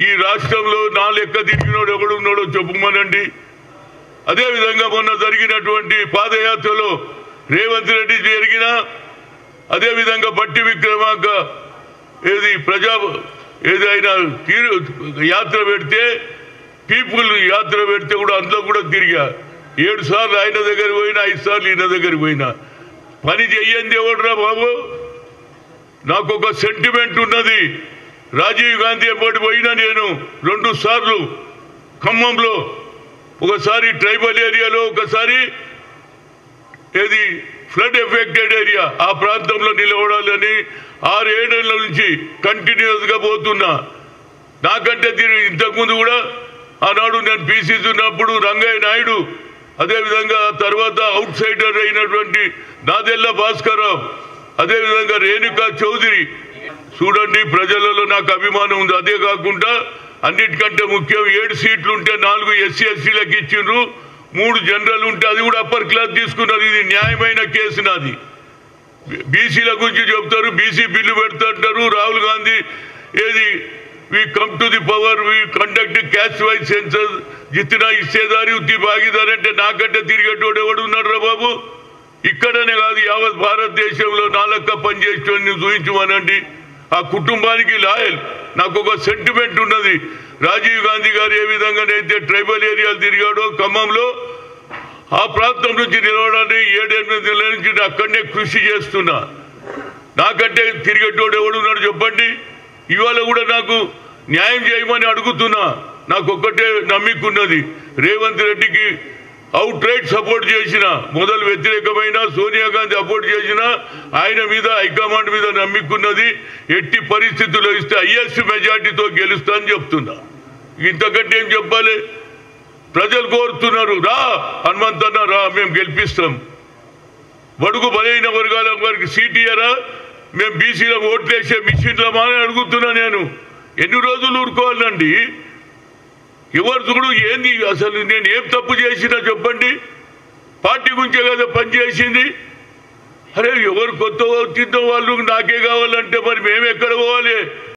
ఈ రాష్ట్రంలో నా లెక్క తిరిగినోడు ఎవడున్నాడో చెప్పమనండి. అదేవిధంగా మొన్న జరిగినటువంటి పాదయాత్రలో రేవంత్ రెడ్డి జరిగిన, అదేవిధంగా బట్టి విక్రమార్క ఏదైనా యాత్ర పెడితే, పీపుల్ యాత్ర పెడితే కూడా అందులో కూడా తిరిగా. 7 సార్లు ఆయన దగ్గర పోయినా, 5 సార్లు ఈయన దగ్గర పోయినా. పని చెయ్యండి ఎవడరా బాబు. నాకు ఒక సెంటిమెంట్ ఉన్నది. రాజీవ్ గాంధీ ఎప్పటి పోయినా నేను 2 సార్లు ఖమ్మంలో, ఒకసారి ట్రైబల్ ఏరియాలో, ఒకసారి ఫ్లడ్ ఎఫెక్టెడ్ ఏరియా ఆ ప్రాంతంలో నిలబడాలని 6-7 ఏళ్ల నుంచి కంటిన్యూస్గా పోతున్నా. నాకంటే ఇంతకుముందు కూడా ఆనాడు నేను పీసీసీ ఉన్నప్పుడు రంగయ్య నాయుడు, అదేవిధంగా తర్వాత అవుట్ సైడర్ అయినటువంటి నాదెల్ల భాస్కర్రావు, అదేవిధంగా రేణుకా చౌదరి. చూడండి, ప్రజలలో నాకు అభిమానం ఉంది. అదే కాకుండా అన్నిటికంటే ముఖ్యం 7 సీట్లు ఉంటే 4 ఎస్సీ ఎస్టీలకు ఇచ్చిండ్రు, 3 జనరల్ ఉంటే అది కూడా అప్పర్ క్లాస్ తీసుకున్నారు. ఇది న్యాయమైన కేసు నాది. బీసీల గురించి చెప్తారు, బీసీ బిల్లు పెడతారు. Rahul Gandhi we come to the power, we conduct caste wise census, జిత్తినా ఇచ్చేదారి ఉత్తి భాగీదారి అంటే నాకంటే తిరిగేటోడు ఎవడు ఉన్నాడు రా బాబు. ఇక్కడనే కాదు, యావత్ భారతదేశంలో నా లెక్క పనిచేసేటోడిని చూపించమనండి. ఆ కుటుంబానికి లాయల్. నాకు ఒక సెంటిమెంట్ ఉన్నది. రాజీవ్ గాంధీ గారు ఏ విధంగానైతే ట్రైబల్ ఏరియాలు తిరిగాడో ఖమ్మంలో, ఆ ప్రాంతం నుంచి నిలవడానికి 7-8 నెలల నుంచి అక్కడనే కృషి చేస్తున్నా. నాకంటే తిరిగేటోడు ఎవడున్నాడు చెప్పండి. ఇవాళ కూడా నాకు న్యాయం చేయమని అడుగుతున్నా. నాకు ఒక్కటే నమ్మికున్నది, రేవంత్ రెడ్డికి అవుట్ రైట్ సపోర్ట్ చేసిన, మొదలు వ్యతిరేకమైన సోనియా గాంధీ సపోర్ట్ చేసిన, ఆయన మీద హైకమాండ్ మీద నమ్మికున్నది. ఎట్టి పరిస్థితుల్లో ఇస్తే హైయెస్ట్ మెజార్టీతో గెలుస్తా అని చెప్తున్నా. ఇంతకంటే ఏం చెప్పాలి. ప్రజలు కోరుతున్నారు, రా హనుమంతన్న రా, మేము గెలిపిస్తాం. బడుగు బలైన వర్గాల వారికి సీట్ ఇయ్యరా, మేము బీసీలకు ఓట్లేసే మిషన్లమా అని అడుగుతున్నా. నేను ఎన్ని రోజులు ఊరుకోవాలండి. ఎవరు చూడు ఏంది అసలు, నేను ఏం తప్పు చేసినా చెప్పండి. పార్టీ గురించే కదా పనిచేసింది. అరే ఎవరు కొత్త వచ్చిందో వాళ్ళు నాకే కావాలంటే మరి మేము ఎక్కడ పోవాలి.